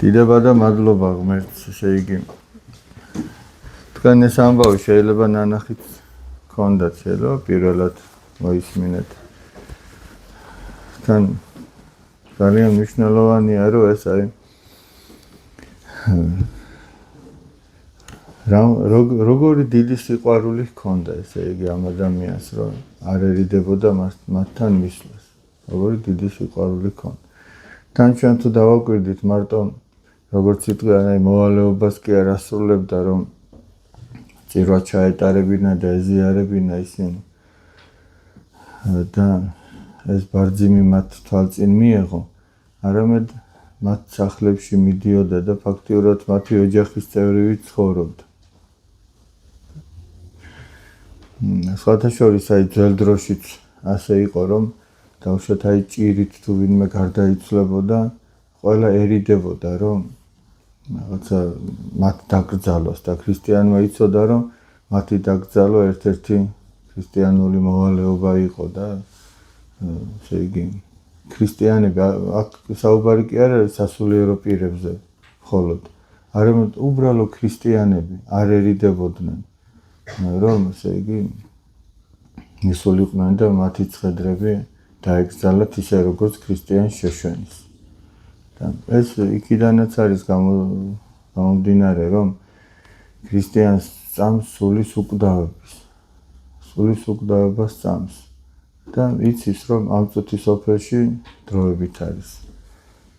დიდება და მადლობა ღმერთს, ესე იგი. თქვენ ეს ამბავი შეიძლება ნანახით გქონდათ, შეიძლება პირველად მოისმინეთ. თან ძალიან მნიშვნელოვანია, რომ ეს არის როგორი დიდი სიყვარული ჰქონდა, ესე იგი ამ ადამიანს, რომ არ ერიდებოდა მათთან მისვლას. როგორი დიდი სიყვარული ჰქონდა. თან ჩვენ თუ დავაკვირდით მარტო როგორც იტყვიან, აი მოვალეობას კი არ ასრულებდა, რომ წირვა ჩაეტარებინა და ეზიარებინა ისინი. და ეს ბარძიმი მათ თვალწინ მიეღო, არამედ მათ სახლებში მიდიოდა და ფაქტიურად მათი ოჯახის წევრები ცხოვრობდა. სხვათა შორის აი ძველ დროშიც ასე იყო, რომ დავუშვათ აი ჭირით თუ ვინმე გარდაიცვლებოდა, ყველა ერიდებოდა, რომ რაღაცა მათ დაკრძალოს და ქრისტიანმა იცოდა, რომ მათი დაკრძალვა ერთ-ერთი ქრისტიანული მოვალეობა იყო და ესე იგი ქრისტიანები აქ საუბარი კი არ არის სასულიერო პირებზე მხოლოდ, არამედ უბრალო ქრისტიანები არერიდებოდნენ, რომ ესე იგი მისულიყვნენ და მათი ცხედრები დაეკრძალათ ისე როგორც ქრისტიანს შეშვენის. და ეს იქიდანაც არის გამომდინარე, რომ ქრისტიანს სწამს სულის უკდავებას სწამს და იცის, რომ ამ წუთის სოფელში დროებით არის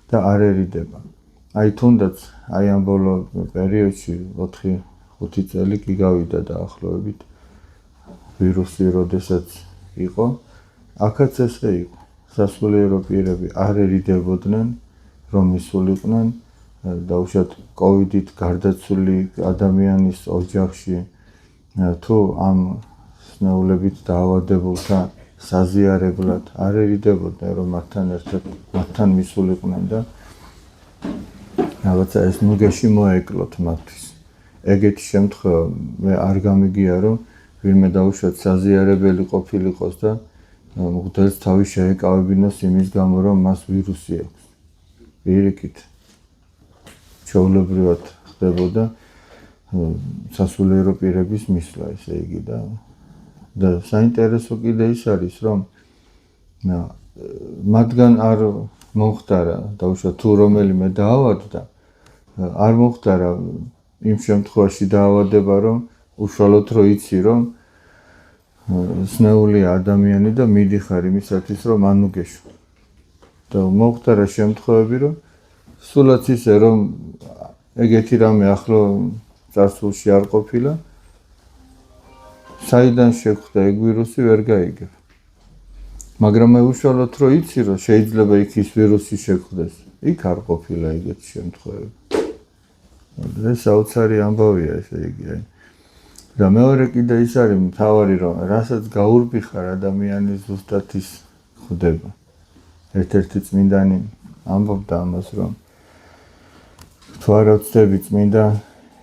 და არერიდება. აი თუნდაც აი ამ ბოლო პერიოდში 4-5 წელი კი გავიდა დაახლოებით ვირუსი როდესაც იყო, აქაც ესე იყო. სასულიერო პირები არერიდებოდნენ, რომ მისულიყვნენ, დავუშვათ კოვიდით გარდაცვლილი ადამიანის ოჯახში თუ ამ სნეულებით დაავადებულთა საზიარებლად არერიდებოდნენ, რომ მათთან მისულიყვნენ და რაღაცა ეს ნუგეში მოეკლოთ მათთვის. ეგეთი შემთხვევა მე არ გამიგია, რომ ვინმე დავუშვათ საზიარებელი ყოფილიყოს და მღვდელს თავი შეეკავებინოს იმის გამო, რომ მას ვირუსი აქვს. პირიქით ჩვეულებრივად ხდებოდა სასულიერო პირების მისვლა, ესე იგი და საინტერესო კიდე ის არის, რომ მათგან არ მომხდარა, დავუშვათ თუ რომელიმე დაავადდა, არ მომხდარა იმ შემთხვევაში დაავადება, რომ უშუალოდ რო იცი, რომ სნეულია ადამიანი და მიდიხარ იმისათვის, რომ ანუგეშო. და მომხდარა შემთხვევები, რომ სულაც ისე, რომ ეგეთი რამე ახლო წარსულში არ ყოფილა, საიდან შეხვდა ეგ ვირუსი ვერ გაიგებ. მაგრამ მე უშუალოდ რო იცი, რომ შეიძლება იქ ის ვირუსი შეხვდეს, იქ არ ყოფილა ეგეთი შემთხვევები. ეს საოცარი ამბავია, ესე იგი. და მეორე კიდე ის არის მთავარი, რომ რასაც გაურბიხარ ადამიანის ზუსტად ის ხდება. ერთ-ერთი წმინდანი ამბობდა ამას, რომ თუ არ ვწდები წმინდა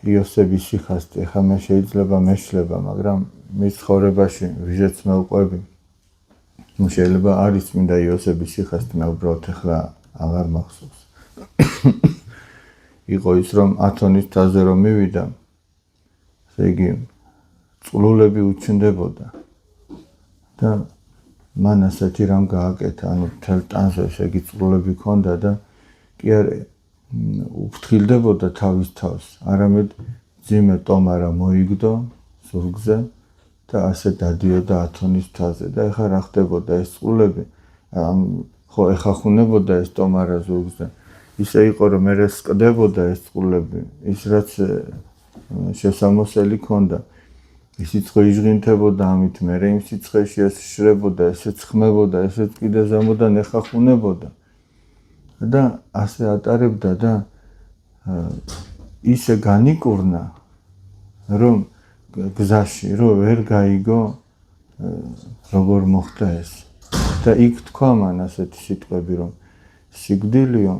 იოსების სიხასტი, ეხლა მე შეიძლება მეშლება, მაგრამ მის ცხოვრებაში ვიზეც მევყვები. შეიძლება არის წმინდა იოსების სიხასტი, მე უბრალოდ ეხლა აღარ მახსოვს. იყო ის, რომ ათონის მთაზე რომ მივიდა, ესე იგი წყლულები უჩნდებოდა და მან ასეთი რამ გააკეთა, ანუ მთელ ტანზე ესე იგი წყლულები ჰქონდა და კი არ უფრთხილდებოდა თავის თავს, არამედ ძიმე ტომარა მოიგდო ზურგზე და ასე დადიოდა ათონის მთაზე და ეხლა რა ხდებოდა ეს წყლულები, ხო ეხახუნებოდა ეს ტომარა ზურგზე. ისე იყო, რომ მე სკდებოდა ეს წყლულები, ის რაც შესამოსელი ჰქონდა, ის სიცხე იჟღინთებოდა ამით, მე იმ სიცხეში ეს შრებოდა, ესეც ხმებოდა, ესეც კიდე ზემოდან ეხახუნებოდა. და ასე ატარებდა და ისე განიკურნა, რომ გზაში, რომ ვერ გაიგო, როგორ მოხდა ეს. და იქ თქვა მან ასეთი სიტყვები, რომ სიკვდილიო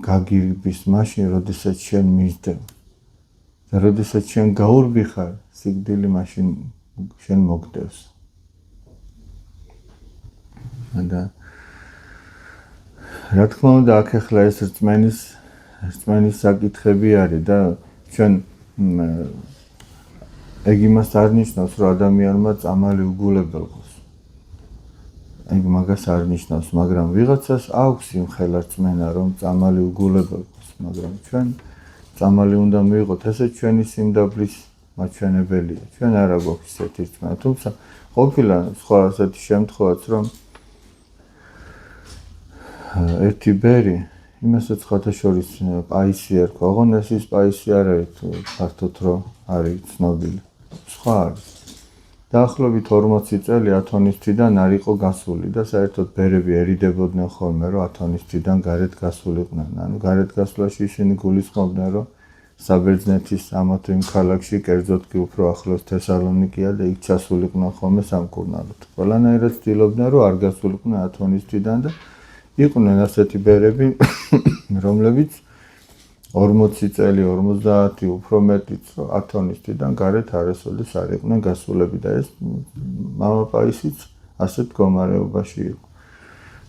გაგირბის მაშინ, როდესაც შენ მისდევ. და როდესაც შენ გაურბიხარ, სიკვდილი მაშინ შენ მოგდევს. და რა თქმა უნდა, აქ ახლა ეს რწმენის რწმენის საკითხები არის და ჩვენ ეგ იმას არ ნიშნავს, რომ ადამიანმა წამალი უგულებელყოს. ეგ მაგას არ ნიშნავს, მაგრამ ვიღაცას აქვს იმხელა რწმენა, რომ წამალი უგულებელყოს, მაგრამ ჩვენ წამალი უნდა მივიღოთ, ესე ჩვენი სიმდაბლის მაჩვენებელია. ჩვენ არა გვაქვს ესეთი რწმენა, თუმცა ყოფილა სხვა ასეთი შემთხვევაც, რომ ერთი ბერი იმასაც ხათა შორის პაისი ერქვა, ოღონდ ეს პაისი არ არის ფართოდ რომ არის ცნობილი. სხვა არის. დაახლოებით 40 წელი ათონისტიდან არ იყო გასული და საერთოდ ბერები ერიდებოდნენ ხოლმე, რომ ათონისტიდან გარეთ გასულიყვნენ. ანუ გარეთ გასვლაში ისინი გულისხმობდნენ, რომ საბერძნეთის ამა თუ იმ ქალაქში, კერძოდ კი უფრო ახლოს თესალონიკია და იქ ჩასულიყვნენ ხოლმე სამკურნალოდ. ყველანაირად ცდილობდნენ, რომ არ გასულიყვნენ ათონისტიდან და იყვნენ ასეთი ბერები, რომლებიც 40 წელი, 50 უფრო მეტიც, რომ ათონისტიდან გარეთ არასოდეს არ იყვნენ გასულები და ეს მამაპაისიც ასეთ მდგომარეობაში იყო.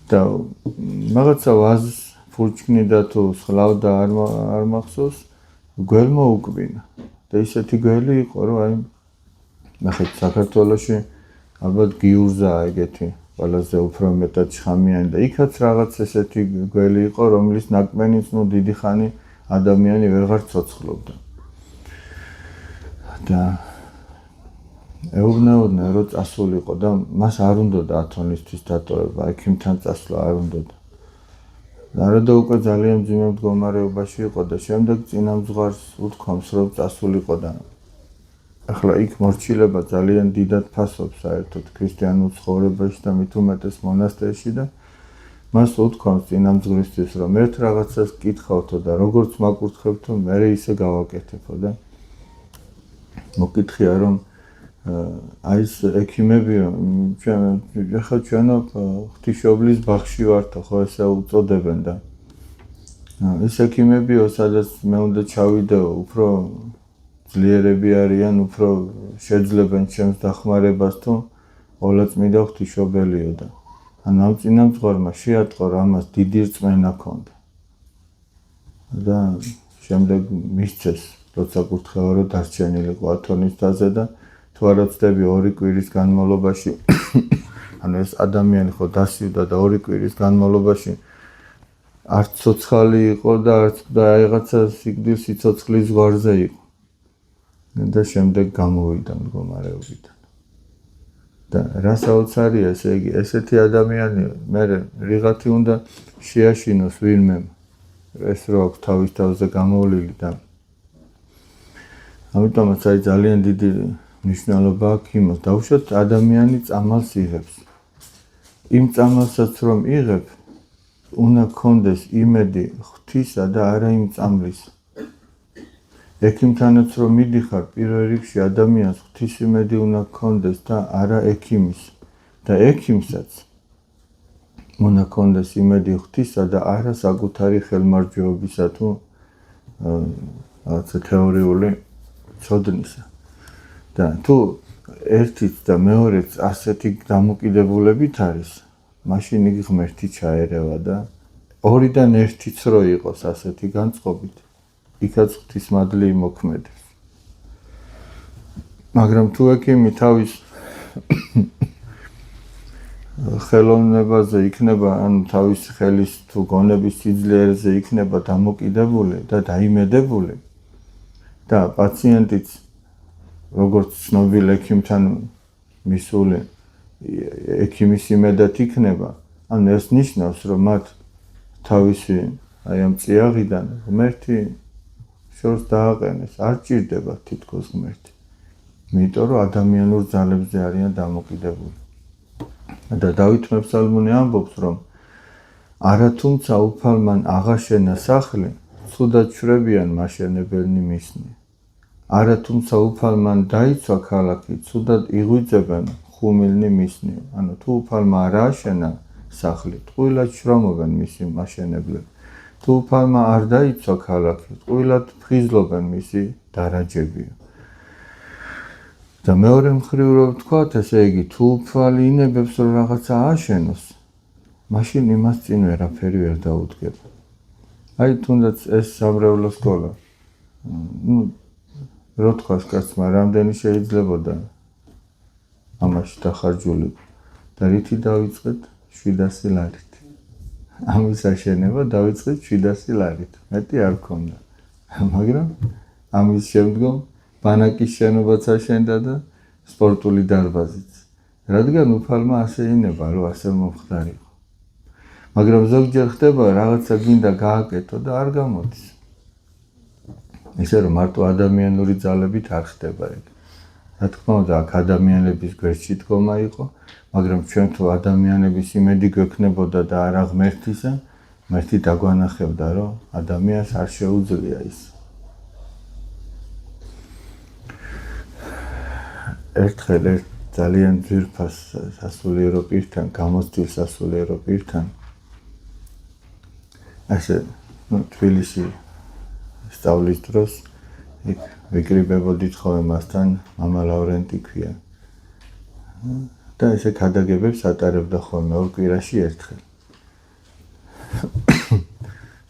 და რაღაცა ვაზს ფურჩქნიდა თუ სხლავდა არ მახსოვს, გველმა უკბინა. და ისეთი გველი იყო, რომ აი ნახეთ საქართველოში ალბათ გიურზაა ეგეთი ყველაზე უფრო მეტად შხამიანი და იქაც რაღაც ესეთი გველი იყო, რომლის ნაკმენიც დიდი ხანი ადამიანი ვეღარ ცოცხლობდა. და ეუბნეოდნენ, რომ წასულიყო და მას არ უნდოდა ათონისტის დატოვება, ექიმთან წასვლა არ უნდოდა. არადა უკვე ძალიან მძიმე მდგომარეობაში იყო და შემდეგ წინამძღვარს უთქვამს, რომ წასულიყო და ახლა იქ მორჩილება ძალიან დიდად ფასობს საერთოდ ქრისტიანულ ცხოვრებაში და მით უმეტეს მონასტერში და მას უთქვამს წინამძღვრისთვის, რომ ერთ რაღაცას კითხავთო და როგორც მაკურთხებთო, მე ისე გავაკეთებო და მოკითხია, რომ აი ეს ექიმები, ახლა ჩვენო ღვთისმშობლის ბაღში ვართო, ხო ესე უწოდებენ და ეს ექიმებიო, სადაც მე უნდა ჩავიდეო, უფრო ძლიერები არიან, უფრო შეძლებენ ჩემს დახმარებას თუ ყოვლადწმიდა ღვთისმშობელიო და ანუ ამ წინამძღვარმა შეატყო, რომ ამას დიდი რწმენა ჰქონდა. და შემდეგ მისცეს, როცა კურთხევა რომ დარჩენილიყო ათონისტაზე და თუ არა ვცდები 2 კვირის განმავლობაში, ანუ ეს ადამიანი ხო დასივდა და 2 კვირის განმავლობაში არც ცოცხალი იყო და არც რაღაცა სიკვდილ სიცოცხლის ზღვარზე იყო. და შემდეგ გამოვიდა მდგომარეობიდან. და რა საოცარია ესე იგი, ესეთი ადამიანი მე რიღათი უნდა შეაშინოს ვინმე ეს რო აქვს თავის თავზე გამოვლილი და ამიტომაც აი ძალიან დიდი მნიშვნელობა აქვს იმას, დაუშვათ ადამიანი წამალს იღებს. იმ წამალსაც რომ იღებ, უნდა გქონდეს იმედი ღვთისა და არა იმ წამლის. ექიმთანაც რომ მიდიხარ, პირველ რიგში ადამიანს ღვთის იმედი უნდა გქონდეს და არა ექიმის. და ექიმსაც უნდა გქონდეს იმედი ღვთისა და არა საკუთარი ხელმარჯვეობისა თუ რაღაცა თეორიული ცოდნისა. და თუ ერთიც და მეორეც ასეთი დამოკიდებულებით არის, მაშინ იგი ღმერთი ჩაერევა და ორიდან ერთიც რო იყოს ასეთი განწყობით, იქაც ღვთისმადლი იმოქმედებს. მაგრამ თუ ექიმი თავის ხელოვნებაზე იქნება, ანუ თავის ხელის თუ გონების სიძლიერეზე იქნება დამოკიდებული და დაიმედებული და პაციენტიც როგორც ცნობილ ექიმთან მისული ექიმის იმედად იქნება, ანუ ეს ნიშნავს, რომ მათ თავისი აი ამ წიაღიდან ღმერთი შორს დააყენეს, არ ჭირდება თითქოს ღმერთი. იმიტომ რომ ადამიანურ ძალებზე არიან დამოკიდებული. და დავით მეფსალმუნე ამბობს, რომ არათუმცა უფალმან აღაშენა სახლი, ცუდად შვრებიან მაშენებელნი მისნი. არათუმცა უფალმან დაიცვა ქალაქი, ცუდად იღვიძებენ ხუმილნი მისნი. ანუ თუ უფალმა არ ააშენა სახლი, ტყუილად შრომობენ მისი მაშენებლები. თუ უფალმა არ დაიცვა ქალაქი, ტყუილად ფხიზლობენ მისი დარაჯებიო. და მეორე მხრივ რომ ვთქვათ, ესე იგი, თუ უფალი ინებებს რომ რაღაცა ააშენოს, მაშინ იმას წინ ვერაფერი ვერ დაუდგება. აი თუნდაც ეს სამრევლო სკოლა. ნუ რო თქვას კაცმა, რამდენი შეიძლებოდა ამაში დახარჯული და რითი დავიწყეთ 700 ლარით. ამის აშენება დავიწყეთ 700 ლარით. მეტი არ ქონდა. მაგრამ ამის შემდგომ ბანაკის შენობაც აშენდა და სპორტული დარბაზიც. რადგან უფალმა ასე ინება, რომ ასე მომხდარიყო. მაგრამ ზოგჯერ ხდება რაღაცა გინდა გააკეთო და არ გამოდის. ისე რომ მარტო ადამიანური ძალებით არ ხდება ეგ. რა თქმა უნდა, აქ ადამიანების გვერდში დგომა იყო, მაგრამ ჩვენ თუ ადამიანების იმედი გვექნებოდა და არა ღმერთისა, ღმერთი დაგვანახებდა, რომ ადამიანს არ შეუძლია ის. ერთხელ ძალიან ძვირფას სასულიერო პირთან, გამოცდილ სასულიერო პირთან ასე თბილისში სწავლის დროს იქ ვიკრიბებოდით ხოლმე მასთან, მამა ლავრენტი ქვია. და ესე ქადაგებებს ატარებდა ხოლმე ორ კვირაში ერთხელ.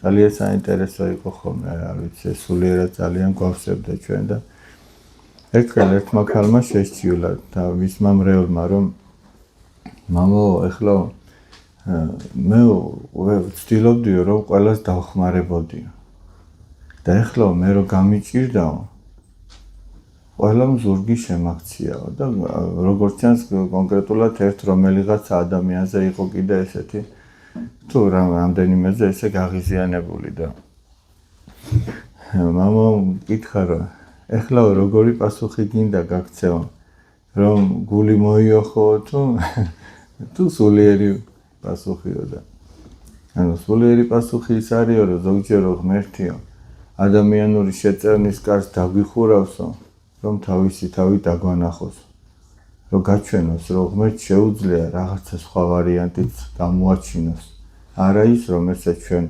ძალიან საინტერესო იყო ხოლმე, არ ვიცი, სულიერად ძალიან გვავსებდა ჩვენ და ერთხელ ერთმა ქალმა შესჩიულა და მისმა მრევლმა, რომ მამო, ეხლა მე ვცდილობდიო, რომ ყველას დავხმარებოდიო. და ეხლა მე რო გამიჭირდაო, ყველამ ზურგი შემაქციაო და როგორც ჩანს კონკრეტულად ერთ რომელიღაცა ადამიანზე იყო კიდე ესეთი თუ რამდენიმეზე ესე გაღიზიანებული და მამო მკითხა რომ ეხლა როგორი პასუხი გინდა გაქცეო რომ გული მოიოხო თუ სულიერი პასუხიო და ანუ სულიერი პასუხი ის არისო რომ ზოგჯერ ღმერთიო ადამიანური შეწევნის კარს დაგვიხურავსო რომ თავისი თავი დაგვანახოს რომ გაჩვენოს რომ ღმერთს შეუძლია რაღაცა სხვა ვარიანტიც გამოაჩინოს არა ის რომ ესე ჩვენ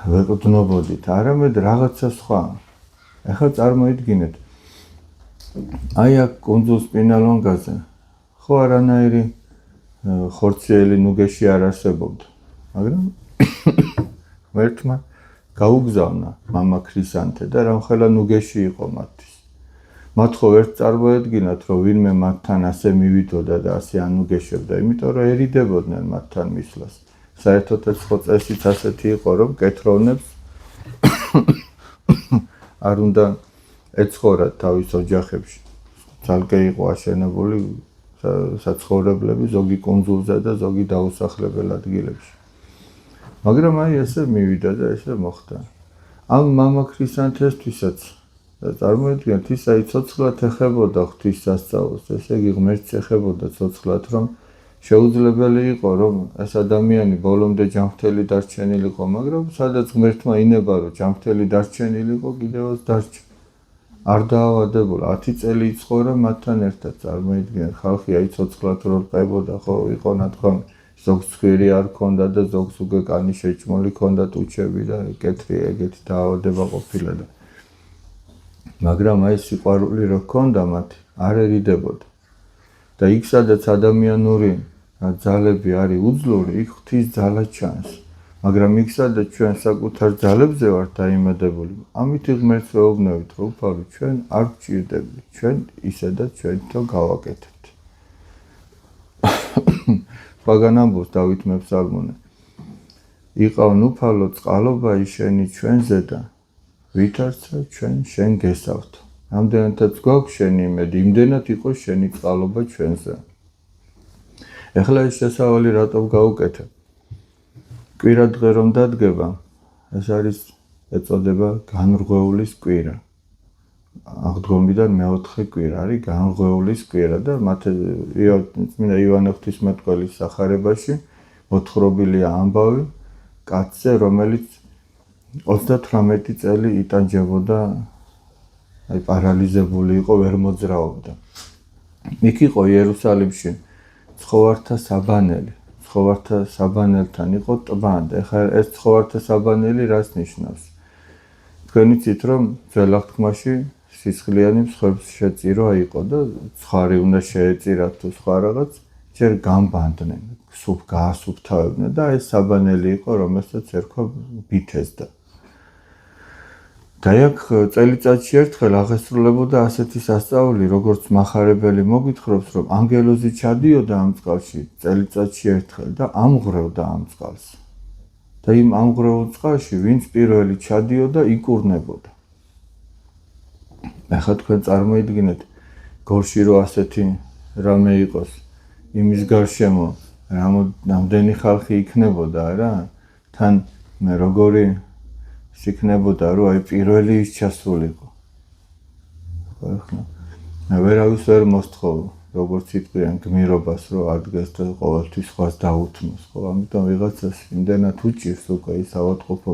ვეყრდნობოდით არამედ რაღაცა სხვა ახლა წარმოიდგინეთ აი აქ კუნძულ სპინალონგაზე ხო არანაირი ხორციელი ნუგეში არ არსებობდა მაგრამ ღმერთმა გაუგზავნა მამა ქრისანთე და რამხელა ნუგეში იყო მათთვის. მათ ხო ვერ წარმოედგინათ, რომ ვინმე მათთან ასე მივიდოდა და ასე ანუგეშებდა, იმიტომ რომ ერიდებოდნენ მათთან მისვლას. საერთოდ ეს ხო წესიც ასეთი იყო, რომ კეთროვნებს არ უნდა ეცხოვრათ თავის ოჯახებში. ძალკე იყო აშენებული საცხოვრებლები ზოგი კუნძულზე და ზოგი დაუსახლებელ ადგილებში. მაგრამ აი ესე მივიდა და ესე მოხდა. ამ მამა ქრისანთესთვისაც და წარმოიდგინეთ, ის აი ცოცხლად ეხებოდა ღვთის სასწაულს, ესე იგი ღმერთს ეხებოდა ცოცხლად, რომ შეუძლებელი იყო, რომ ეს ადამიანი ბოლომდე ჯანმრთელი დარჩენილიყო, მაგრამ სადაც ღმერთმა ინება, რომ ჯანმრთელი დარჩენილიყო, კიდევაც დარჩა. არ დაავადებულა, 10 წელი იცხოვრა მათთან ერთად, წარმოიდგინეთ, ხალხი აი ცოცხლად რო ყებოდა, ხო, იყო ნათქვამი. ზოგს ცხვირი არ ქონდა და ზოგს უკვე კანი შეჭმული ქონდა ტუჩები და კეთრი ეგეთი დაავადება ყოფილა და მაგრამ აი სიყვარული რო ქონდა მათი არ ერიდებოდა და იქ სადაც ადამიანური ძალები არის უძლური იქ ღვთის ძალა ჩანს მაგრამ იქ სადაც ჩვენ საკუთარ ძალებზე ვართ დაიმედებული ამით ღმერთს ვეუბნებით რომ უფალო ჩვენ არ გვჭირდებით ჩვენ ისედაც ჩვენ თო გავაკეთებთ ბაგან ამბობს დავით მეფსალმონე იყავ უფალო წყალობა ისენი ჩვენზე და ვითარცა ჩვენ შენ გესავთ ამდენადაც გვაქვს შენი იმედი იმდენად იყო შენი წყალობა ჩვენზე ეხლა ეს შესავალი რატომ გავუკეთებ კვირა დღე რომ დადგება ეს არის ეწოდება განრღვეულის კვირა აღდგომიდან მეოთხე კვირა არის განრღვეულის კვირა და წმინდა ივანე ღვთისმეტყველის სახარებაში მოთხრობილია ამბავი კაცზე რომელიც 38 წელი იტანჯებოდა აი პარალიზებული იყო ვერ მოძრაობდა იქ იყო იერუსალიმში ცხოვართა საბანელი ცხოვართა საბანელთან იყო ტბა და ეხლა ეს ცხოვართა საბანელი რას ნიშნავს თქვენ იცით რომ ძველ აღთქმაში სისხლიანი მსხვერპლს შეწირო იყო და ცხარი უნდა შეეწირათ თუ სხვა რაღაც ჯერ გამბანდნენ სუფ გაასუფთავებდნენ და ეს საბანელი იყო, რომელსაც ერქვა ბითესდა. და აქ წელიწადში ერთხელ აღესრულებოდა ასეთი სასწაული, როგორც מחარებელი მოგვითხრობს, რომ ანგელოზი ჩადიოდა ამ წყალში წელიწადში ერთხელ და ამღვრევდა ამ წყალს. და იმ ამღვრეულ წყალში ვინც პირველი ჩადიოდა, იკურნებოდა. ახლა თქვენ წარმოიდგინეთ, გორში რო ასეთი რამე იყოს, იმის გარშემო რამდენი ხალხი იქნებოდა რა, თან მე როგორი იქნებოდა, რომ აი პირველი ის ჩასულიყო. ხო ახლა მე ვერავის ვერ მოსთხოვ, როგორც იტყვიან გმირობას, რომ ადგეს და ყოველთვის ხვას დაუთმოს, ხო, ამიტომ ვიღაცას იმდენად უჭირს უკვე ის ავადმყოფო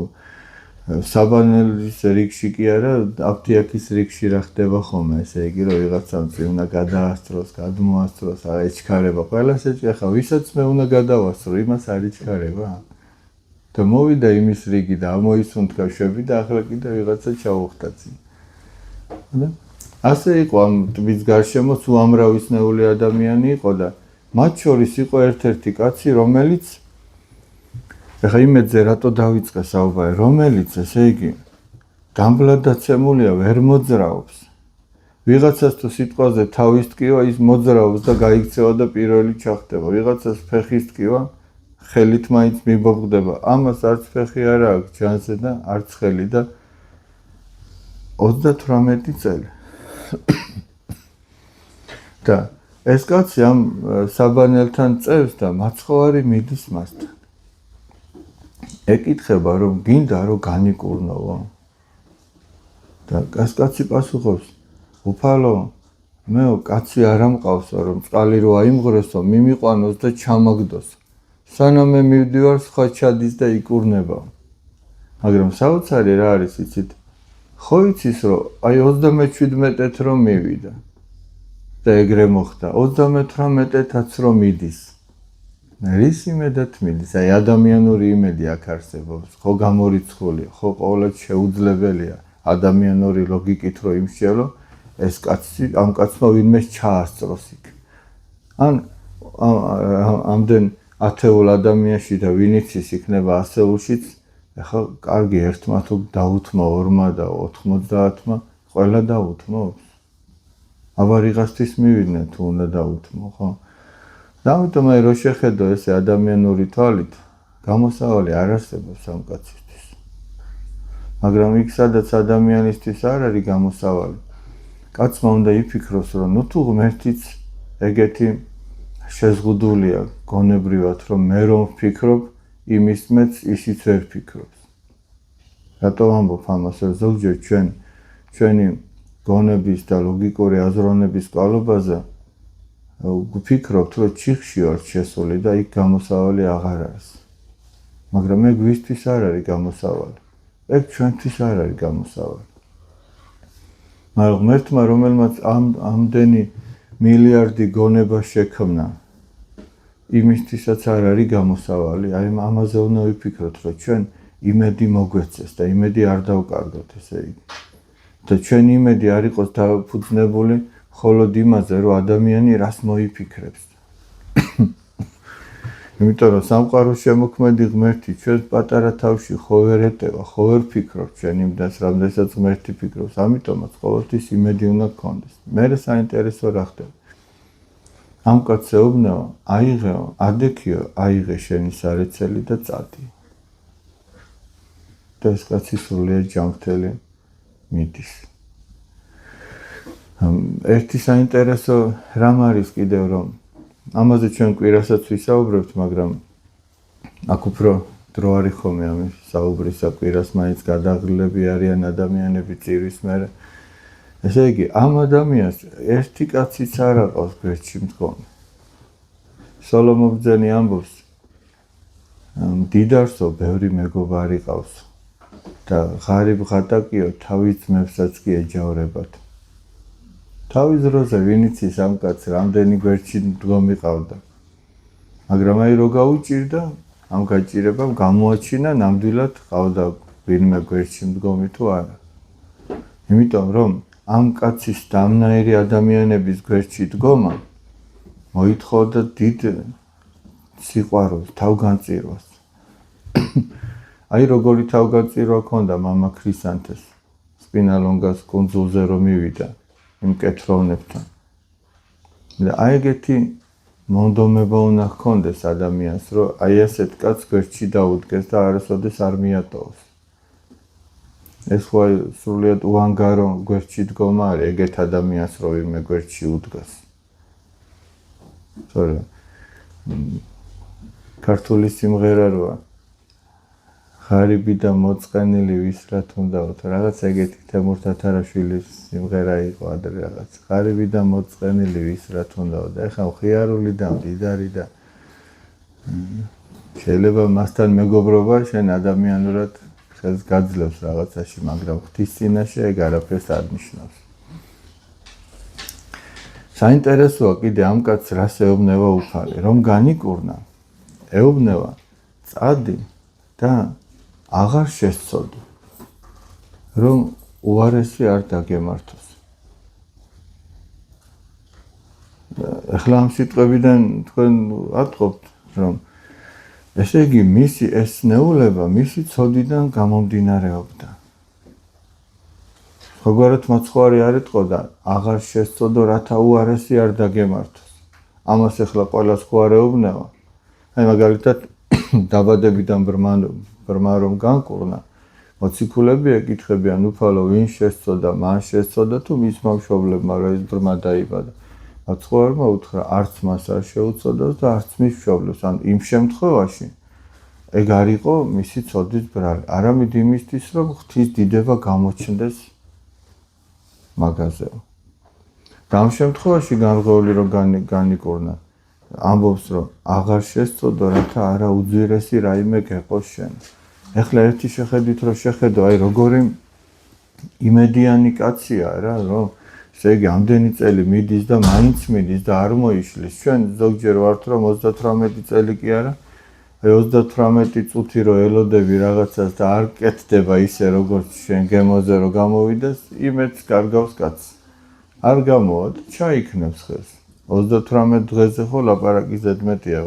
საბანელის რიგში კი არა, აფთიაქის რიგში რა ხდება ხოლმე, ესე იგი, რომ ვიღაცამ წინ უნდა გადაასწროს, გადმოასწროს, ეჩქარება, ყველას ეჩქარა, ხა ვისაც მე უნდა გადავასწრო, იმას არ ეჩქარება. და მოვიდა იმის რიგი და ამოისუნთქა შვები და ახლა კიდე ვიღაცა ჩაუხდა წინ. ასე იყო ამ ტბის გარშემო უამრავისნეული ადამიანი იყო და მათ შორის იყო ერთ-ერთი კაცი, რომელიც ახლა იმედზე რატო დავიწყე საუბარი, რომელიც ესე იგი გამბლადაცემულია, ვერ მოძრაობს. ვიღაცას თუ სიტყვაზე თავის ტკივა, ის მოძრაობს და გაიქცევა და პირველი ჩახდება. ვიღაცას ფეხის ტკივა, ხელით მაინც მიბობდება. ამას არც ფეხი არ აქვს ჯანზე და არც ხელი და 38 წელი. და ეს კაცი ამ საბანელთან წევს და მაცხოვარი მიდის მასთან. ეკითხება, რომ გინდა რომ განიკურნოვო. და კაცი პასუხობს, უფალო, მეო კაცი არ ამყავსო, რომ წყალი რო აიმღვრესო, მიმიყვანოს და ჩამაგდოს. სანამ მე მივდივარ, სხვა ჩადის და იკურნება. მაგრამ საოცარი რა არის, იცით? ხო იცის, რომ აი 37-ეთ რომ მივიდა. და ეგრე მოხდა, 38-ეთაც რომ მიდის. რის იმედად მიდის? აი ადამიანური იმედი აქ არსებობს, ხო გამორიცხულია, ხო ყოველად შეუძლებელია ადამიანური ლოგიკით რომ იმსჯელო, ეს კაცი ამ კაცმა ვინმე ჩაასწროს იქ. ან ამდენ ათეულ ადამიანში და ვინიც ის იქნება ასეულშიც, ახლა კარგი ერთმა თუ დაუთმა, ორმა და 90-მა, ყველა დაუთმობს. აბა რიღასთვის მივიდნენ თუ უნდა დაუთმო, ხო? და ამიტომ აი რო შეხედო ესე ადამიანური თვალით, გამოსავალი არ არსებობს ამ კაცისთვის. მაგრამ იქ სადაც ადამიანისთვის არ არის გამოსავალი, კაცმა უნდა იფიქროს, რომ ნუ თუ ღმერთიც ეგეთი შეზღუდულია გონებრივად, რომ მე რომ ვფიქრობ, იმის მეც ისიც ვერ ფიქრობს. რატო ვამბობ ამას, რომ ზოგჯერ ჩვენი გონების და ლოგიკური აზროვნების კვალობაზე ვფიქრობთ, რომ ჩიხში ვარ შესული და იქ გამოსავალი აღარ არის. მაგრამ ეგ ვისთვის არ არის გამოსავალი. ეგ ჩვენთვის არ არის გამოსავალი. მაგრამ ღმერთმა, რომელმაც ამდენი მილიარდი გონება შექმნა, იმისთვისაც არ არის გამოსავალი. აი ამაზე უნდა ვიფიქროთ, რომ ჩვენ იმედი მოგვეცეს და იმედი არ დავკარგოთ, ესე იგი. და ჩვენი იმედი არ იყოს დაფუძნებული მხოლოდ იმაზე, რომ ადამიანი რას მოიფიქრებს. იმიტომ რომ სამყაროს შემოქმედი ღმერთი ჩვენ პატარა თავში ხო ვერ ეტევა, ხო ვერ ფიქრობთ ჩვენ იმდენს, რამდენსაც ღმერთი ფიქრობს. ამიტომაც ყოველთვის იმედი უნდა გქონდეს. მერე საინტერესო რა ხდება. ამ კაცს ეუბნეო, აიღეო, ადექიო, აიღე შენი სარეცელი და წადი. და ეს კაცი სრულიად ჯანმრთელი მიდის. ერთი საინტერესო რამ არის კიდევ, რომ ამაზე ჩვენ კვირასაც ვისაუბრებთ, მაგრამ აქ უფრო დრო არის ხოლმე ამის საუბრისა, კვირას მაინც გადაღლილები არიან ადამიანები წირვის მერე. ესე იგი, ამ ადამიანს ერთი კაციც არ აყავს გვერდში მდგომი. სოლომონ ბრძენი ამბობს, მდიდარსო ბევრი მეგობარი ყავს და ღარიბ ღატაკიო თავის ძმებსაც კი ეჯავრებათ. თავის დროზე ვინიც ის ამ კაცს რამდენი გვერდში მდგომი ყავდა. მაგრამ აი რო გაუჭირდა, ამ გაჭირებამ გამოაჩინა ნამდვილად ყავდა ვინმე გვერდში მდგომი თუ არა. იმიტომ რომ ამ კაცის დამნაირი ადამიანების გვერდში დგომა მოითხოვდა დიდ სიყვარულს, თავგანწირვას. აი როგორი თავგანწირვა ქონდა მამა ქრისანთეს სპინალონგას კუნძულზე რომ მივიდა იმ კეთროვნებთან. და აი ეგეთი მონდომება უნდა ჰქონდეს ადამიანს, რომ აი ასეთ კაცს გვერდში დაუდგეს და არასოდეს არ მიატოვოს. ეს ხო სრულიად უანგარო გვერდში დგომა არის, ეგეთ ადამიანს რო ვინმე გვერდში უდგას. თორე ქართული სიმღერა როა ღარიბი და მოწყენილი ვის რა თუნდაოთ, რაღაც ეგეთი თემურ თათარაშვილის სიმღერა იყო ადრე რაღაც. ღარიბი და მოწყენილი ვის რა თუნდაოთ. და ეხლა მხიარული და მდიდარი და შეიძლება მასთან მეგობრობა შენ ადამიანურად ხელს გაძლევს რაღაცაში, მაგრამ ღვთის წინაშე ეგ არაფერს არ ნიშნავს. საინტერესოა კიდე ამ კაცს რას ეუბნება უფალი, რომ განიკურნა, ეუბნება წადი და აღარ შესწოდო, რომ უარესი არ დაგემართოს. ეხლა ამ სიტყვებიდან თქვენ ატყობთ, რომ ესე იგი მისი ეს ნეულება მისი ცოდიდან გამომდინარეობდა. როგორად მოცხარი არ ეთყოდა, აღარ შესწოდო, რათა უარესი არ დაგემართოს. ამას ეხლა ყველას ხო არ ეუბნება. აი მაგალითად დაბადებიდან ბრმა რომ განკურნა, მოციქულები ეკითხებიან უფალო, ვინ შესწოდა, მან შესწოდა თუ მისმა მშობლებმა, რომ ეს ბრმა დაიბადა. მაცხოვარმა უთხრა, არც მას არ შეუწოდოს და არც მის მშობლებს. ან იმ შემთხვევაში ეგ არ იყო მისი ცოდის ბრალი, არამედ იმისთვის, რომ ღვთის დიდება გამოჩნდეს მაგაზე. და ამ შემთხვევაში განღეული რომ განიკურნა, ამბობს რომ აღარ შესწოდო, რათა არა უძვირესი რაიმე გეყოს შენ. ეხლა ერთი შეხედვით რომ შეხედო, აი როგორი იმედიანი კაცია რა, რომ ესე იგი ამდენი წელი მიდის და მაინც მიდის და არ მოიშლის. ჩვენ ზოგჯერ ვართ რომ 38 წელი კი არა, აი 38 წუთი რომ ელოდები რაღაცას და არ კეთდება ისე როგორც შენ გემოზე რომ გამოვიდეს, იმედს კარგავს კაცს. არ გამოვა და ჩაიქნევს ხელს. 38 დღეზე ხო ლაპარაკი ზედმეტია,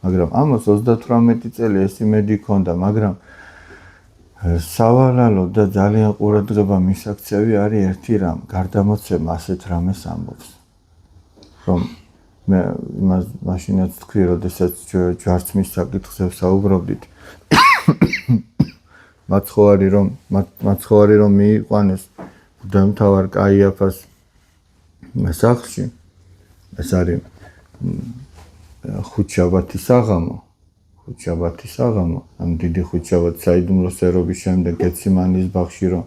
მაგრამ ამას 38 წელი ეს იმედი ჰქონდა, მაგრამ სავალალო და ძალიან ყურადღება მისაქცევი არის ერთი რამ, გარდამოცემა ასეთ რამეს ამბობს. რომ მე მაშინაც თქვი, როდესაც ჯვარცმის საკითხზე საუბრობდით, მაცხოვარი რომ მიიყვანეს მღვდელმთავარ კაიაფას სახლში, ეს არის ხუთშაბათის აღამო, ამ დიდი ხუთშაბათის საიდუმლოს ერობის შემდეგ გეციმანის ბაღში რომ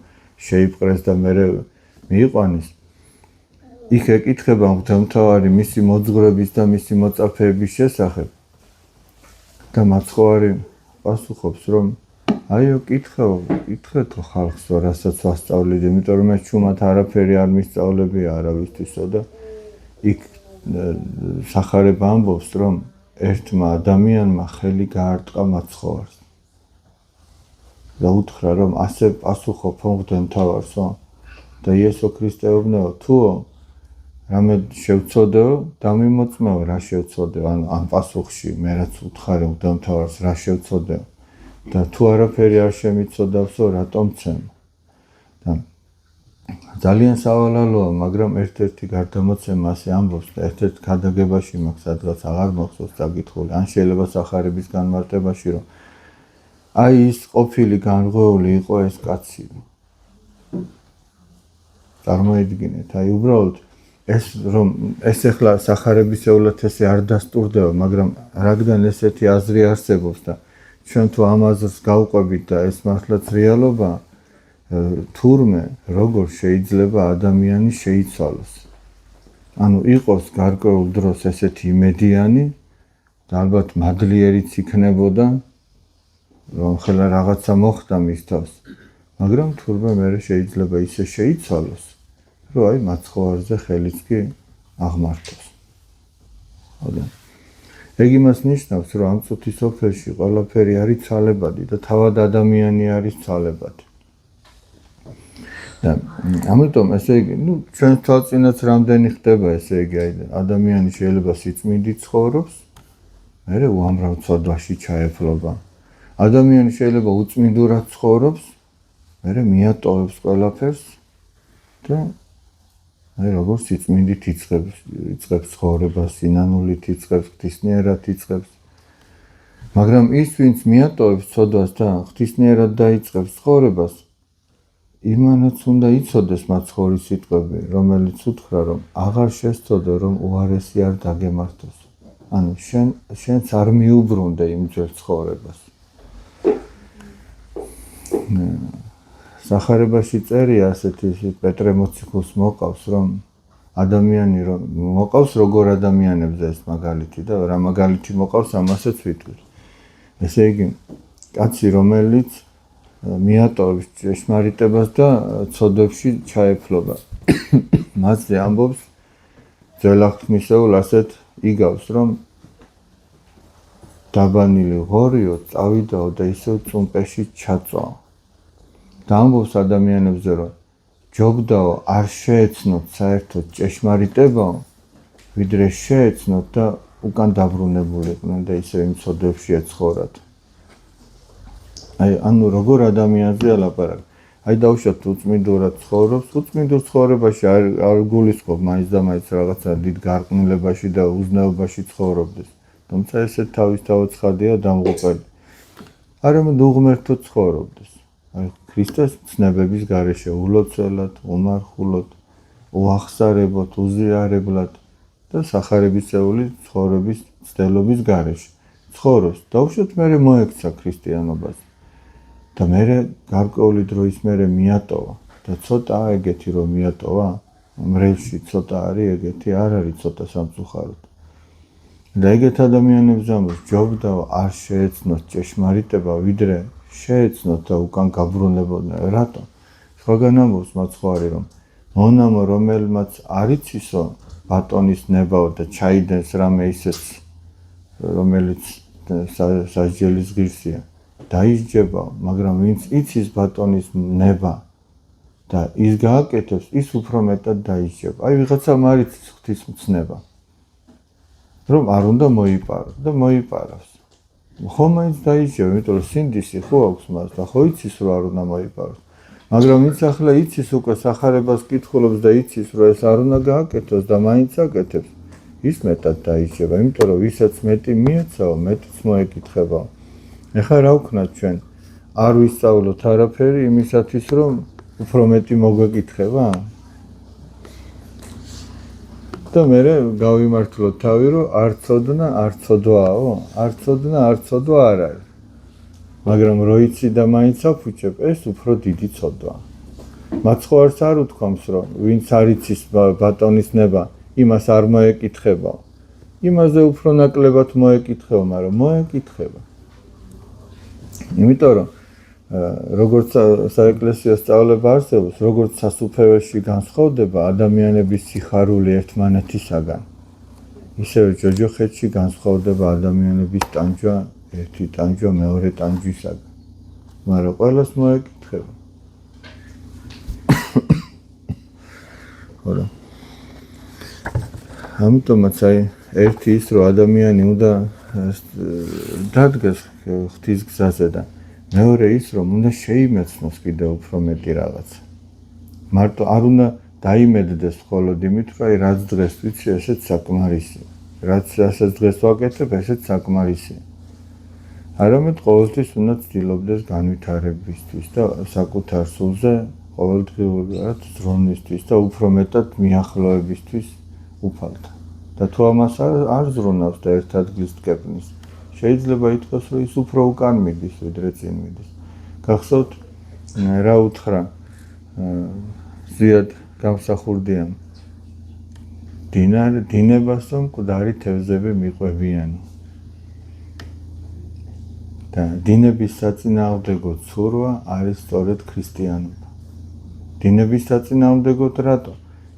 შეიპყრეს და მერე მიიყვანეს. იქ ეკითხება მღვდელმთავარი მისი მოძღვრების და მისი მოწაფეების შესახებ და მაცხოვარი პასუხობს, რომ აიო კითხეთო ხალხსო, რასაც ვასწავლეთ, იმიტომ რომ ეს ჩუმად არაფერი არ მისწავლებია არავისთვისო და იქ სახარება ამბობს, რომ ერთმა ადამიანმა ხელი გაარტყა მაცხოვარს და უთხრა, რომ ასე პასუხობ მღვდელმთავარსო და იესო ქრისტე ეუბნება, თუო რამე შევწოდეო, დამიმოწმეო, რა შევწოდეო, ამ პასუხში მე რაც უთხარი მღვდელმთავარს, რა შევწოდეო და თუ არაფერი არ შემიცოდავსო, რატომ ცემ? და ძალიან სავალალოა, მაგრამ ერთ-ერთი გარდამოცემა ასე ამბობს და ერთ-ერთ ქადაგებაში მაქვს, სადღაც აღარ მახსოვს დაკითხული, ან შეიძლება სახარების განმარტებაში, რომ აი ის ყოფილი განღვეული იყო ეს კაცი. წარმოიდგინეთ, აი უბრალოდ ეს ეხლა სახარებისეულად ესე არ დასტურდება, მაგრამ რადგან ესეთი აზრი არსებობს და ჩვენ თუ ამ აზრს გავყვებით და ეს მართლაც რეალობაა, თურმე როგორ შეიძლება ადამიანი შეიცვალოს. ანუ იყოს გარკვეულ დროს ესეთი იმედიანი და ალბათ მადლიერიც იქნებოდა, რომ ხელა რაღაცა მოხდა მის თავს, მაგრამ თურმე მერე შეიძლება ისე შეიცვალოს, რომ აი მაცხოვარზე ხელიც კი აღმართოს. ეგ იმას ნიშნავს, რომ ამ წუთის სოფელში ყველაფერი არის ცვალებადი და თავად ადამიანი არის ცვალებადი. და ამიტომ ესე იგი, ჩვენ თვალწინაც რამდენი ხდება, ესე იგი, ადამიანი შეიძლება სიწმინდით ცხოვრობს, მერე უამრავ ცოდვაში ჩაეფლობა. ადამიანი შეიძლება უწმინდურად ცხოვრობს, მერე მიატოვებს ყველაფერს და აი როგორ სიწმინდით იწყებს ცხოვრებას, სინანულით იწყებს, ღვთისმიერად იწყებს. მაგრამ ის, ვინც მიატოვებს ცოდვას და ღვთისმიერად დაიწყებს ცხოვრებას, იმანაც უნდა იცოდეს მაცხოვრის სიტყვები, რომელიც უთხრა, რომ აღარ შესწოდო, რომ უარესი არ დაგემართოს. ანუ შენც არ მიუბრუნდე იმ ძველ ცხოვრებას. სახარებაში წერია ასეთი პეტრე მოციქულს მოყავს, რომ ადამიანი რომ მოყავს როგორ ადამიანებზე ეს მაგალითი და რა მაგალითი მოყავს ამასაც ვიტყვით. ესე იგი, კაცი რომელიც მიატოვებს ჭეშმარიტებას და ცოდვებში ჩაეფლობა. მასზე ამბობს ძველ აღთქმისეულ ასეთ იგავს, რომ დაბანილი ღორიო წავიდაო და ისევ წუმპეში ჩაწვა. და ამბობს ადამიანებზე, რომ ჯობდაო არ შეეცნოთ საერთოდ ჭეშმარიტებაო, ვიდრე შეეცნოთ და უკან დაბრუნებულიყვნენ და ისევ იმ ცოდვებში ეცხოვრათ. აი, ანუ როგორ ადამიანზე ალაპარაკ. აი დავუშვათ უწმინდურად ცხოვრობს, უწმინდურ ცხოვრებაში არ გულისხმობ მაინც და მაინც რაღაცა დიდ გარყვნილებაში და უზნეობაში ცხოვრობდეს. თუმცა ესეთ თავისთავადია დამღუპელი. არამედ უღმერთოდ ცხოვრობდეს. აი ქრისტეს ცნებების გარეშე ულოცველად, უმარხულოდ, უახსარებოდ, უზიარებლად და სახარებისეული ცხოვრების ცდელობის გარეშე ცხოვრობს. დავუშვათ მერე მოექცა ქრისტიანობას. და მერე გარკვეული დროის მერე მიატოვა და ცოტა ეგეთი რომ მიატოვა, მრევლში ცოტა არის ეგეთი, არ არის ცოტა სამწუხაროდ. და ეგეთ ადამიანებს ამბობს, ჯობდაო არ შეეცნოთ ჭეშმარიტება, ვიდრე შეეცნოთ და უკან გაბრუნებოდნენ. რატომ? სხვაგან ამბობს მაცხვარი, რომ მონამო რომელმაც არ იცისო ბატონის ნებაო და ჩაიდენს რამე ისეც, რომელიც სასჯელის ღირსია. დაისჯება, მაგრამ ვინც იცის ბატონის ნება და ის გააკეთებს, ის უფრო მეტად დაისჯება. აი ვიღაცამ არ იცის ღვთისმცნება, რომ არ უნდა მოიპაროს და მოიპარავს. ხო მაინც დაისჯება, იმიტომ რომ სინდისი ხო აქვს მას და ხო იცის რომ არ უნდა მოიპაროს. მაგრამ ვინც ახლა იცის უკვე სახარებას კითხულობს და იცის რომ ეს არ უნდა გააკეთოს და მაინც აკეთებს, ის მეტად დაისჯება, იმიტომ რომ ვისაც მეტი მიეცაო, მეტიც მოეკითხებაო. ეხლა რა ვქნათ ჩვენ? არ ვისწავლოთ არაფერი იმისათვის, რომ უფრო მეტი მოგვეკითხება? და მერე გავიმართლოთ თავი, რომ არ ცოდნა, არ ცოდვაო? არ ცოდნა, არ ცოდვა არ არის. მაგრამ რო იცი და მაინც აფუჭებ, ეს უფრო დიდი ცოდვა. მაცხოვარს არ უთქვამს, რომ ვინც არ იცის ბატონის ნება, იმას არ მოეკითხებაო. იმაზე უფრო ნაკლებად მოეკითხება, მაგრამ მოეკითხება. იმიტომ რომ როგორც საეკლესიო სწავლება არსებობს, როგორც სასუფეველში განსხვავდება ადამიანების სიხარული ერთმანეთისაგან, ისევე ჯოჯოხეთში განსხვავდება ადამიანების ტანჯვა ერთი ტანჯვა მეორე ტანჯვისაგან. მაგრამ ყველას მოეკითხება. ხოდა. ამიტომაც აი ერთი ის რომ ადამიანი უნდა დადგეს ღვთის გზაზე და მეორე ის რომ უნდა შეიმეცნოს კიდევ უფრო მეტი რაღაცა. მარტო არ უნდა დაიმედდეს მხოლოდ იმით, რომ აი რაც დღეს ვიცი, ესეც საკმარისია. რაც ასეთ დღეს ვაკეთებ, ესეც საკმარისია. არამედ ყოველთვის უნდა ცდილობდეს განვითარებისთვის და საკუთარ სულზე ყოველდღიურად ზრუნვისთვის და უფრო მეტად მიახლოებისთვის უფალთან. და თუ ამას არ ზრუნავს და ერთ ადგილს დგებნის, შეიძლება ითქვას, რომ ის უფრო უკან მიდის, ვიდრე წინ მიდის. გახსოვთ, რა უთხრა ზიად გამსახურდიამ. დინებასო მკვდარი თევზები მიყვებიანი. და დინების საწინააღმდეგო ცურვა არის სწორედ ქრისტიანობა. დინების საწინააღმდეგოდ რატო?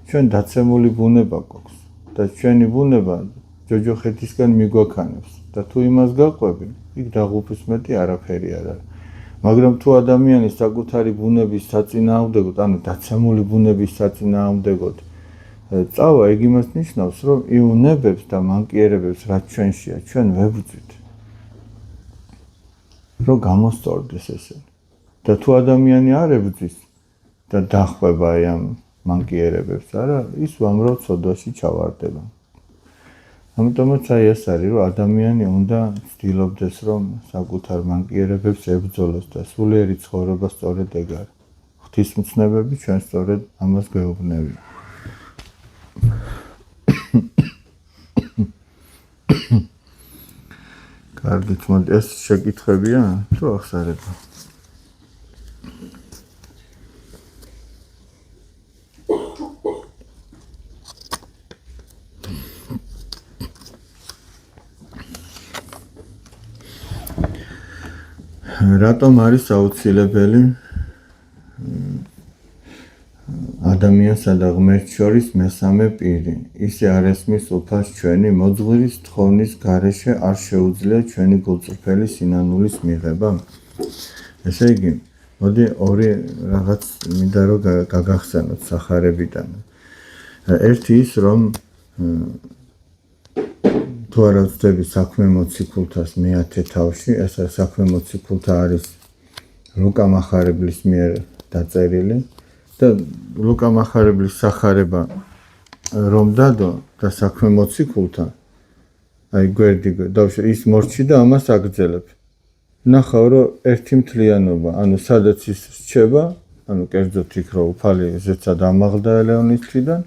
ჩვენ დაცემული ბუნება გვაქვს და ჩვენი ბუნება ჯოჯოხეთისგან მიგვაქანებს და თუ იმას გაყვები, იქ დაღუპვის მეტი არაფერი არ არის. მაგრამ თუ ადამიანის საკუთარი ბუნების საწინააღმდეგოდ, ანუ დაცემული ბუნების საწინააღმდეგოდ წავა, ეგ იმას ნიშნავს, რომ იუნებებს და მანკიერებებს, რაც ჩვენშია, ჩვენ ვებრძვით. რომ გამოსწორდეს ესენი. და თუ ადამიანი არ ებრძვის და დახვება აი ამ მანკიერებებს, არა, ის უამრავ ცოდვაში ჩავარდება. ამიტომაც აი ეს არის, რომ ადამიანი უნდა ცდილობდეს, რომ საკუთარ მანკიერებებს ებრძოლოს და სულიერი ცხოვრება სწორედ ეგ არის. ღვთისმცნებები ჩვენ სწორედ ამას გვეუბნებიან. კარგით, მოდი ეს შეკითხვებია, თუ ახსარება? რატომ არის აუცილებელი ადამიანსა და ღმერთს შორის მესამე პირი? ისე არ ესმის უფალს ჩვენი მოძღვრის თხოვნის გარეშე არ შეუძლია ჩვენი გულწრფელი სინანულის მიღება? ესე იგი, მოდი ორი რაღაც მინდა რომ გაგახსენოთ სახარებიდან. ერთი ის, რომ თუ არა ვწდები საქმე მოციქულთას მე-10 თავში, ეს საქმე მოციქულთა არის ლუკა მახარებლის მიერ დაწერილი და ლუკა მახარებლის სახარება რომ დადო და საქმე მოციქულთა, აი გვერდი დავშე ის მორჩი და ამას აგრძელებ. ნახავ, რომ ერთი მთლიანობა, ანუ სადაც ის რჩება, ანუ კერძოდ იქ რომ უფალი ზეცა დამაღლდა ელეონის თვიდან,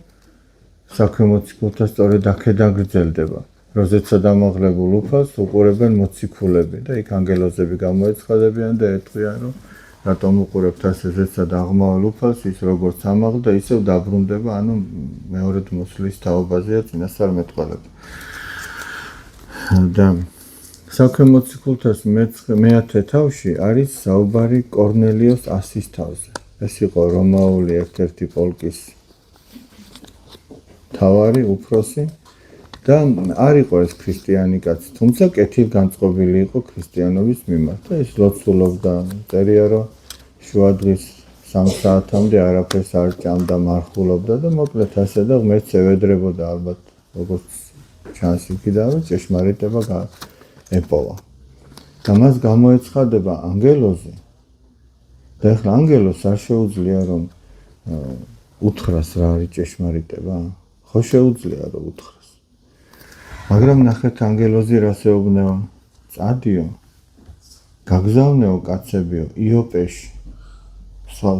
საქმე მოციქულთა სწორედ აქედან გრძელდება. როზეცა დამაღლებულ უფალს უყურებენ მოციქულები და იქ ანგელოზები გამოეცხადებიან და ეტყვიან, რომ რატომ უყურებთ ასე ზეცა დაღმავალ უფალს, ის როგორც ამაღლდა, ისევ დაბრუნდება, ანუ მეორედ მოსვლის თაობაზეა წინასწარ მეტყველება. და საქმე მოციქულთას მე-10 თავში არის საუბარი კორნელიოს ასის თავზე. ეს იყო რომაული ერთ-ერთი პოლკის თავარი, უფროსი. და არ იყო ეს ქრისტიანი კაცი, თუმცა კეთილგანწყობილი იყო ქრისტიანობის მიმართ. და ის ლოცულობდა, წერია რომ შუადღის 3 საათამდე არაფერს არ ჭამდა, მარხულობდა და მოკლედ ასე და ღმერთს ევედრებოდა ალბათ, როგორც ჩანს იქიდან, რომ ჭეშმარიტება ეპოვა. და მას გამოეცხადება ანგელოზი. და ახლა ანგელოზს არ შეუძლია რომ უთხრას რა არის ჭეშმარიტება? ხო შეუძლია რომ უთხრას. მაგრამ ნახეთ ანგელოზი რას ეუბნება? წადიო, გაგზავნეო კაცებიო იოპეში,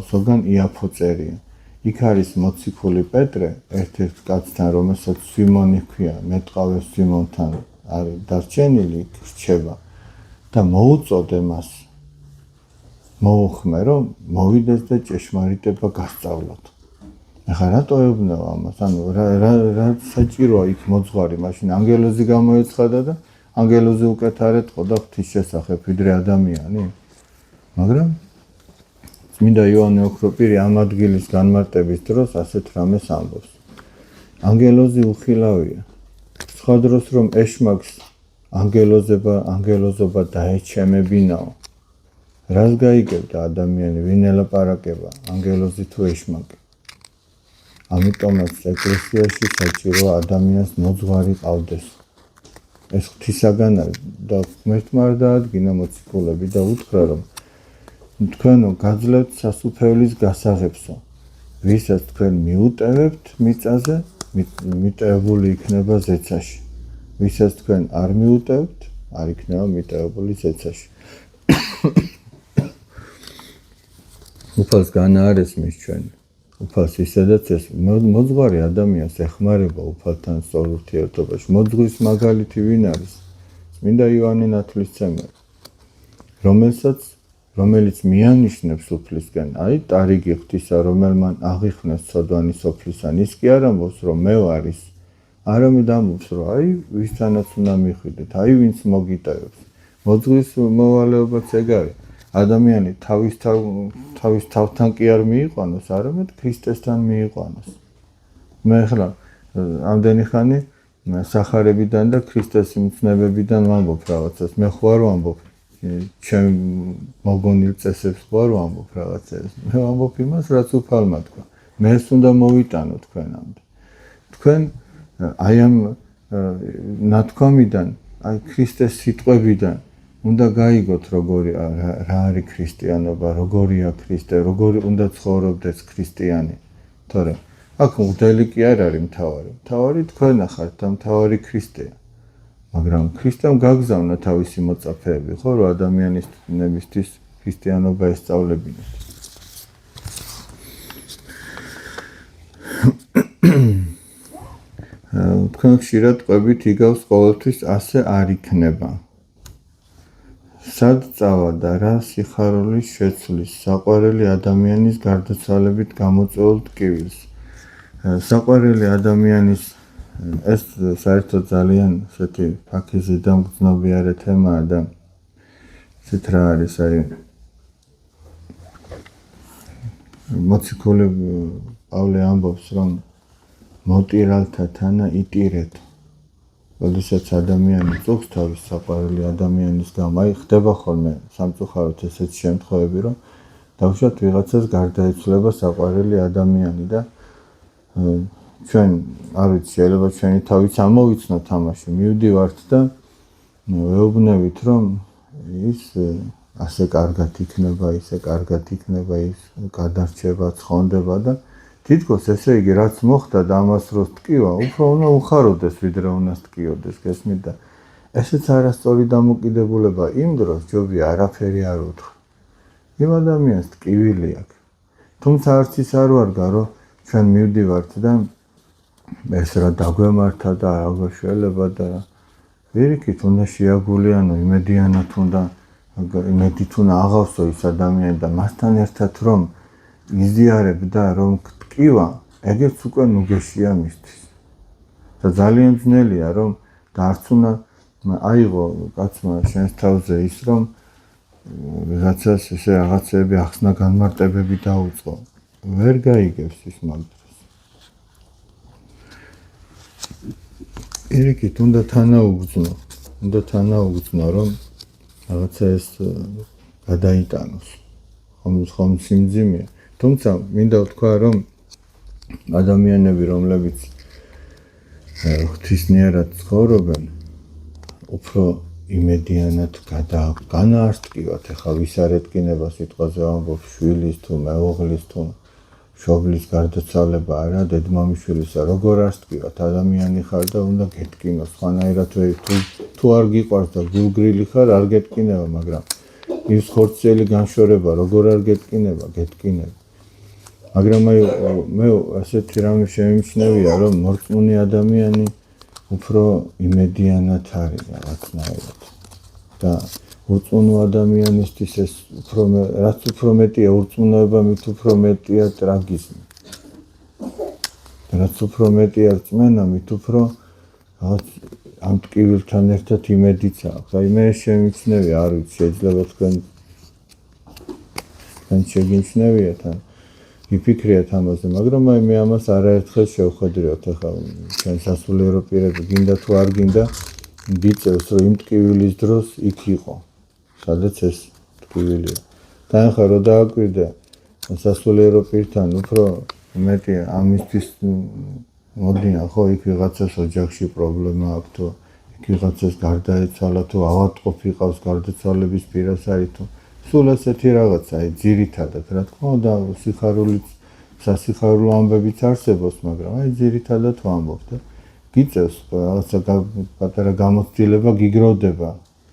სოგან იაფო წერია. იქ არის მოციქული პეტრე, ერთ-ერთ კაცთან, რომელსაც სვიმონი ჰქვია, მეტყავე სვიმონთან არის დარჩენილი, რჩება და მოუწოდე მას. მოუხმე, რომ მოვიდეს და ჭეშმარიტება გასწავლოთ. ახლა რატო ეუბნება ამას? ანუ რა საჭიროა იქ მოძღვარი? მაშინ ანგელოზი გამოეცხადა და ანგელოზი უკეთ არ ეტყოდა ღვთის შესახებ ვიდრე ადამიანი. მაგრამ წმინდა იოანე ოქროპირი ამ ადგილის განმარტების დროს ასეთ რამეს ამბობს. ანგელოზი უხილავია. სხვა დროს რომ ეშმაკს ანგელოზობა დაეჩემებინაო. რას გაიგებდა ადამიანი, ვინ ელაპარაკება, ანგელოზი თუ ეშმაკი? ამიტომაც ეკლესიაში საჭიროა ადამიანს მოძღვარი ყავდეს. ეს ღვთისაგან არის და ღმერთმა არ დაადგინა მოციქულები და უთხრა, რომ თქვენო გაძლევთ სასუფეველის გასაღებსო. ვისაც თქვენ მიუტევებთ მიწაზე, მიტევებული იქნება ზეცაში. ვისაც თქვენ არ მიუტევთ, არ იქნება მიტევებული ზეცაში. უფალს განაარესმის ჩვენ. უფალს ისედაც ეს მოძღვარი ადამიანს ეხმარება უფალთან სწორ ურთიერთობაში. მოძღვრის მაგალითი ვინ არის? წმინდა იოანე ნათლისმცემელი, რომელიც მიანიშნებს უფლისკენ, აი ტარიგი ღვთისა, რომელმან აღიხვნეს ცოდვანი სოფლისან. ის კი არ ამბობს, რომ მე ვარ ის, არამედ ამბობს, რომ აი ვისთანაც უნდა მიხვიდეთ, აი ვინც მოგიტევებს. მოძღვრის მოვალეობაც ეგ არის. ადამიანი თავის თავთან კი არ მიიყვანოს, არამედ ქრისტესთან მიიყვანოს. მე ახლა ამდენი ხანი სახარებიდან და ქრისტეს მცნებებიდან ვამბობ რაღაცას. მე ხო არ ვამბობ ჩემ მოგონილ წესებს, ხო არ ვამბობ რაღაცას. მე ვამბობ იმას, რაც უფალმა თქვა. მე ეს უნდა მოვიტანო თქვენამდე. თქვენ აი ამ ნათქვამიდან, აი ქრისტეს სიტყვებიდან უნდა გაიგოთ როგორი რა არის ქრისტიანობა, როგორია ქრისტე, როგორი უნდა ცხოვრობდეს ქრისტიანი. თორემ აქ მღვდელი კი არ არის მთავარი. მთავარი თქვენ ახართ და მთავარი ქრისტეა. მაგრამ ქრისტემ გაგზავნა თავისი მოწაფეები, ხო, რომ ადამიანის ნებისთვის ქრისტიანობა ესწავლებინათ. თქვენ ხშირად ყვებით იგავს ყოველთვის ასე არ იქნება. სად წავა და რა სიხარულის შეცვლის საყვარელი ადამიანის გარდაცვალებით გამოწვეულ ტკივილს. საყვარელი ადამიანის ეს საერთოდ ძალიან ესეთი ფაქიზი და მგრძნობიარე თემაა და ისეთ რა არის აი მოციქული პავლე ამბობს რომ მოტირალთა თანა იტირეთ. როდესაც ადამიანი წუხს თავის საყვარელი ადამიანის გამო, აი ხდება ხოლმე სამწუხაროდ ესეთი შემთხვევები, რომ დავუშვათ ვიღაცას გარდაეცვლება საყვარელი ადამიანი და ჩვენ არ ვიცი, შეიძლება ჩვენი თავიც ამოვიცნოთ თამაში, მივდივართ და ვეუბნებით, რომ ის ასე კარგად იქნება, ისე კარგად იქნება, ის გადარჩება, ცხონდება და თითქოს ესე იგი რაც მოხდა და ამას როს ტკივა, უფრო უნდა უხაროდეს, ვიდრე უნდა ტკიოდეს, გესმით და ესეც არასწორი დამოკიდებულება იმ დროს ჯობია არაფერი არ უთხრა. იმ ადამიანს ტკივილი აქვს. თუმცა არც ის არ ვარგა, რომ ჩვენ მივდივართ და ეს რა დაგვემართა და რა გვეშველება და ვირიქით უნდა შეაგულიანო, იმედიანად უნდა იმედით უნდა აღავსო ის ადამიანი და მასთან ერთად რომ იზიარებდა რომ ტკივა, ეგეც უკვე ნუგეშია მისთვის. და ძალიან ძნელია რომ და არც უნდა აიღო კაცმა შენს თავზე ის რომ ვიღაცას ესე რაღაცები ახსნა განმარტებები დაუწყო. ვერ გაიგებს ის მაგ დროს. ერიკით უნდა თანაუგრძნო რომ რაღაცა ეს გადაიტანოს. ხომ სიმძიმეა. თუმცა მინდა ვთქვა რომ ადამიანები რომლებიც ღვთისმიერად ცხოვრობენ უფრო იმედიანად განაარსტკივათ. ეხლა ვის არ ეტკინება სიტყვაზე ვამბობ შვილის თუ მეუღლის თუ მშობლის გარდაცვალება არა დედმამიშვილისა როგორ არსტკივათ ადამიანი ხარ და უნდა გეტკინოს სხვანაირად თუ არ გიყვარს და გულგრილი ხარ არ გეტკინება მაგრამ ის ხორცელი განშორება როგორ არ გეტკინება გეტკინება მაგრამ მე ასეთი რამე შემიმჩნევია რომ მორწმუნე ადამიანი უფრო იმედიანად არის რაღაცნაირად და ურწმუნო ადამიანისთვის ეს რაც უფრო მეტია ურწმუნოება მით უფრო მეტია ტრაგიზმი რაც უფრო მეტია რწმენა მით უფრო რაღაც ამ ტკივილთან ერთად იმედიც აქვს აი მე შემიმჩნევია არ ვიცი შეიძლება თქვენ შეგიმჩნევიათ ან იფიქრიათ ამაზე მაგრამ აი მე ამას არაერთხელ შევხედრიოთ ახლა ჩვენ სასულიერო პირები გინდა თუ არ გინდა გიწევს რომ იმ ტკივილის დროს იქ იყო სადაც ეს ტკივილია და ახლა რო დააკვირდა სასულიერო პირთან უფრო მეტი ამისთვის მოდიან ხო იქ ვიღაცას ოჯახში პრობლემა აქვს თუ იქ ვიღაცას გარდაეცვალა თუ ავადმყოფი ყავს გარდაცვალების პირას არის თუ სულ ესეთი რაღაცა აი ძირითადად რა თქმა უნდა სასიხარულო ამბებიც არსებობს მაგრამ აი ძირითადად ვამბობ და გიწევს რაღაცა პატარა გამოცდილება გიგროვდება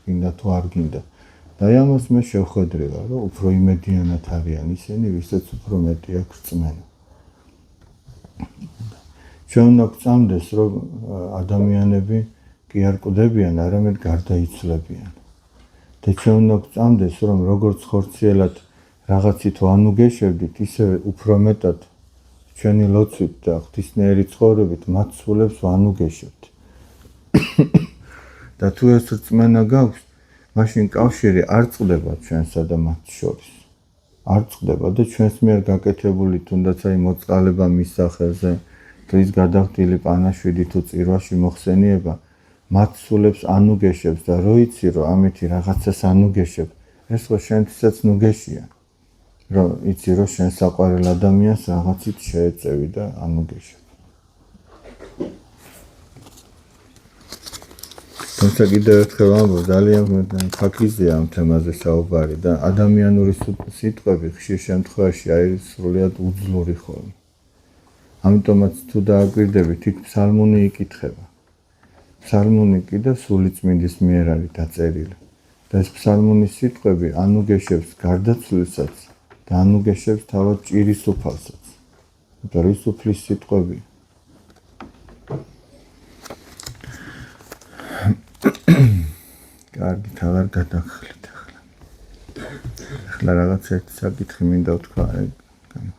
გინდა თუ არ გინდა და აი ამას მე შევხედრება რომ უფრო იმედიანად არიან ისინი ვისაც უფრო მეტი აქვს რწმენა ჩვენ უნდა გვწამდეს რომ ადამიანები კი არ კვდებიან არამედ გარდაიცვლებიან და ჩვენ უნდა გვწამდეს რომ როგორც ხორციელად რაღაცით ვანუგეშებდით ისე უფრო მეტად ჩვენი ლოცვით და ღვთისმიერი ცხოვრებით მათ სულებს ვანუგეშებთ და თუ ეს რწმენა გაქვს მაშინ კავშირი არ წყდება ჩვენსა და მათ შორის არ წყდება და ჩვენს მიერ გაკეთებული თუნდაც აი მოწყალება მის სახელზე თუ ის გადახდილი პანაშვიდი თუ წირვაში მოხსენიება მათ სულებს ანუგეშებს და რო იცი რომ ამითი რაღაცას ანუგეშებ ეს ხო შენთვისაც ნუგეშია რომ იცი რომ შენ საყვარელ ადამიანს რაღაცით შეეწევი და ანუგეშებ თუმცა კიდევ ერთხელ ამბობ, ძალიან ფაქიზეა ამ თემაზე საუბარი და ადამიანური სიტყვები ხშირ შემთხვევაში არის სრულიად უძლური ხოლმე. ამიტომაც თუ დააკვირდებით, იქ ფსალმუნი იკითხება. ფსალმუნი კიდევ სულიწმინდის მიერ არის დაწერილი. და ეს ფსალმუნის სიტყვები ანუგეშებს გარდაცვლილსაც და ანუგეშებს თავად ჭირის უფალსაც. და რის უფლის სიტყვები? კარგი, თავარ გადახლით ახლა. ახლა რაღაც ერთი საკითხი მინდა ვთქვა.